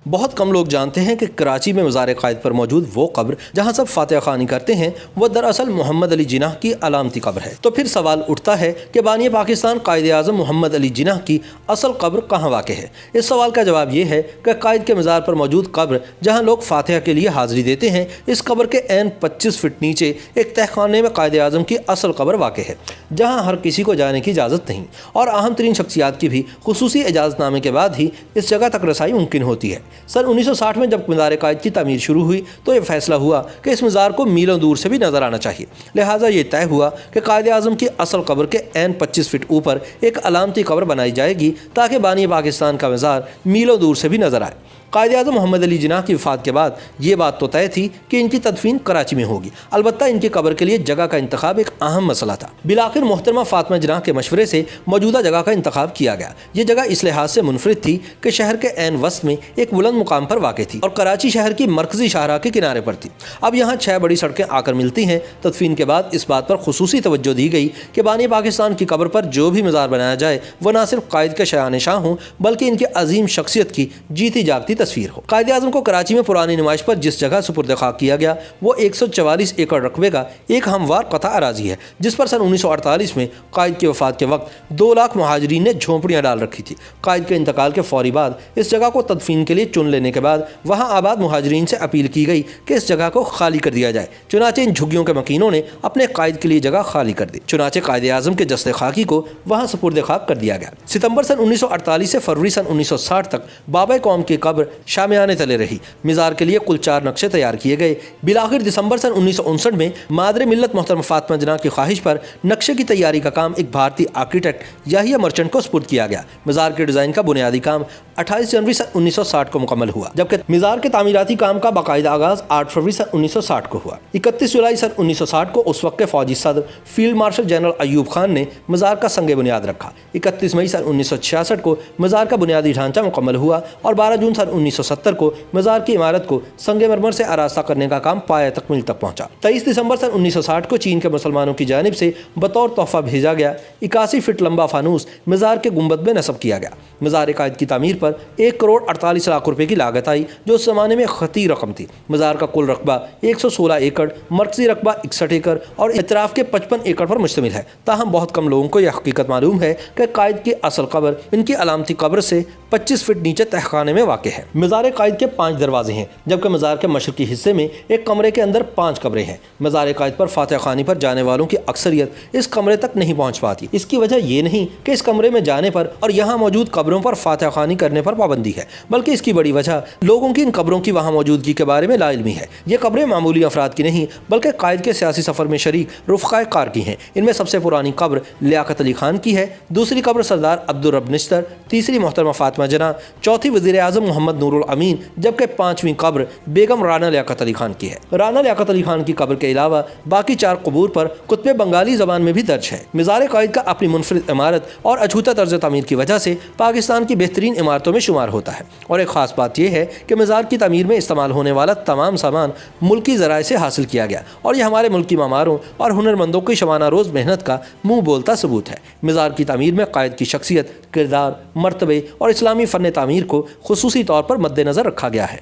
بہت کم لوگ جانتے ہیں کہ کراچی میں مزار قائد پر موجود وہ قبر جہاں سب فاتحہ خوانی کرتے ہیں وہ دراصل محمد علی جناح کی علامتی قبر ہے۔ تو پھر سوال اٹھتا ہے کہ بانی پاکستان قائد اعظم محمد علی جناح کی اصل قبر کہاں واقع ہے؟ اس سوال کا جواب یہ ہے کہ قائد کے مزار پر موجود قبر جہاں لوگ فاتحہ کے لیے حاضری دیتے ہیں، اس قبر کے عین 25 فٹ نیچے ایک تہخانے میں قائد اعظم کی اصل قبر واقع ہے، جہاں ہر کسی کو جانے کی اجازت نہیں اور اہم ترین شخصیات کی بھی خصوصی اجازت نامے کے بعد ہی اس جگہ تک رسائی ممکن ہوتی ہے۔ سن 1960 میں جب مزار قائد کی تعمیر شروع ہوئی تو یہ فیصلہ ہوا کہ اس مزار کو میلوں دور سے بھی نظر آنا چاہیے، لہٰذا یہ طے ہوا کہ قائد اعظم کی اصل قبر کے عین 25 فٹ اوپر ایک علامتی قبر بنائی جائے گی تاکہ بانی پاکستان کا مزار میلوں دور سے بھی نظر آئے۔ قائد اعظم محمد علی جناح کی وفات کے بعد یہ بات تو طے تھی کہ ان کی تدفین کراچی میں ہوگی، البتہ ان کی قبر کے لیے جگہ کا انتخاب ایک اہم مسئلہ تھا۔ بالآخر محترمہ فاطمہ جناح کے مشورے سے موجودہ جگہ کا انتخاب کیا گیا۔ یہ جگہ اس لحاظ سے منفرد تھی کہ شہر کے عین وسط میں ایک بلند مقام پر واقع تھی اور کراچی شہر کی مرکزی شاہراہ کے کنارے پر تھی۔ اب یہاں 6 بڑی سڑکیں آ کر ملتی ہیں۔ تدفین کے بعد اس بات پر خصوصی توجہ دی گئی کہ بانی پاکستان کی قبر پر جو بھی مزار بنایا جائے وہ نہ صرف قائد کے شایان شاہ ہوں بلکہ ان کی عظیم شخصیت کی جیتی جاگتی تصویر ہو۔ قائد اعظم کو کراچی میں پرانی نمائش پر جس جگہ سپرد خاک کیا گیا وہ 144 ایکڑ رقبے کا ایک ہموار قطع اراضی ہے، جس پر سن 1948 میں قائد کی وفات کے وقت 2 لاکھ مہاجرین نے جھونپڑیاں ڈال رکھی تھی۔ قائد کے انتقال کے فوری بعد اس جگہ کو تدفین کے لیے چن لینے کے بعد وہاں آباد مہاجرین سے اپیل کی گئی کہ اس جگہ کو خالی کر دیا جائے، چنانچہ ان جھگیوں کے مکینوں نے اپنے قائد کے لیے جگہ خالی کر دی، چنانچہ قائد اعظم کے جسد خاکی کو وہاں سپرد خاک کر دیا گیا۔ ستمبر سن 1948 سے فروری سن 1960 تک بابا قوم کی قبر شامیانے تلے رہی۔ مزار کے لیے کل 4 نقشے تیار کیے گئے۔ بالآخر دسمبر سن 1959 میں مادر ملت محترمہ فاطمہ جناح کی خواہش پر نقشے کی تیاری کا کام ایک بھارتی آرکیٹیکٹ یحییٰ مرچنٹ کو سپرد کیا گیا۔ مزار کے ڈیزائن کا بنیادی کام 28 جنوری سن 1960 کو مکمل ہوا، جبکہ مزار کے تعمیراتی کام کا باقاعدہ آغاز 8 فروری سن 1960 کو ہوا۔ 31 جولائی سن 1960 کو اس وقت کے فوجی صدر field marshal general Ayub Khan نے مزار کا سنگ بنیاد رکھا۔ 31 مئی سن 1966 کو مزار کا بنیادی ڈھانچہ مکمل ہوا اور 12 جون سن 1970 کو مزار کی عمارت کو سنگ مرمر سے آراستہ کرنے کا کام پایہ تکمیل تک پہنچا۔ 23 دسمبر سن 1960 کو چین کے مسلمانوں کی جانب سے بطور تحفہ بھیجا گیا 81 فٹ لمبا فانوس مزار کے گنبد میں نصب کیا گیا۔ مزار قائد کی تعمیر پر 1 کروڑ 48 لاکھ روپے کی لاگت آئی، جو اس زمانے میں خطیر رقم تھی۔ مزار کا کل رقبہ 116 ایکڑ، مرکزی رقبہ 61 ایکڑ اور اطراف کے 55 ایکڑ پر مشتمل ہے۔ تاہم بہت کم لوگوں کو یہ حقیقت معلوم ہے کہ قائد کی اصل قبر ان کی علامتی قبر سے 25 فٹ نیچے تہخانے میں واقع ہے۔ مزار قائد کے 5 دروازے ہیں، جبکہ مزار کے مشرقی حصے میں ایک کمرے کے اندر 5 قبریں ہیں۔ مزار قائد پر فاتحہ خوانی پر جانے والوں کی اکثریت اس کمرے تک نہیں پہنچ پاتی۔ اس کی وجہ یہ نہیں کہ اس کمرے میں جانے پر اور یہاں موجود قبروں پر فاتحہ خوانی کرنے پر پابندی ہے، بلکہ اس کی بڑی وجہ لوگوں کی ان قبروں کی وہاں موجودگی کے بارے میں لا علمی ہے۔ یہ قبریں معمولی افراد کی نہیں بلکہ قائد کے سیاسی سفر میں شریک رفقائے کار کی ہیں۔ ان میں سب سے پرانی قبر لیاقت علی خان کی ہے، دوسری قبر سردار عبدالرب نشتر، تیسری محترمہ فاطمہ جناح، چوتھی وزیر اعظم محمد نور الامین، جبکہ 5ویں قبر بیگم رانا لیاقت علی خان کی ہے۔ رانا لیاقت علی خان کی قبر کے علاوہ باقی 4 قبور پر کتب بنگالی زبان میں بھی درج ہے۔ مزار قائد کا اپنی منفرد عمارت اور اچھوتا طرز تعمیر کی وجہ سے پاکستان کی بہترین عمارتوں میں شمار ہوتا ہے، اور ایک خاص بات یہ ہے کہ مزار کی تعمیر میں استعمال ہونے والا تمام سامان ملکی ذرائع سے حاصل کیا گیا، اور یہ ہمارے ملکی معماروں اور ہنرمندوں کی شبانہ روز محنت کا منہ بولتا ثبوت ہے۔ مزار کی تعمیر میں قائد کی شخصیت، کردار، مرتبے اور اسلامی فن تعمیر کو خصوصی طور پر مد نظر رکھا گیا ہے۔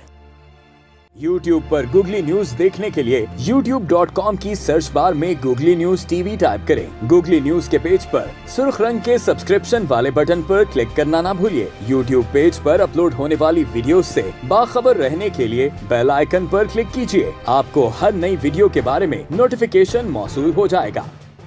YouTube پر گوگلی نیوز دیکھنے کے لیے youtube.com کی سرچ بار میں googly news T V type کریں۔ گوگلی نیوز کے پیج پر سرخ رنگ کے سبسکرپشن والے بٹن پر کلک کرنا نہ بھولیے۔ YouTube پیج پر اپلوڈ ہونے والی ویڈیوز سے باخبر رہنے کے لیے بیل آئیکن پر کلک کیجیے۔ آپ کو ہر نئی ویڈیو کے بارے میں نوٹیفیکیشن موصول ہو جائے گا۔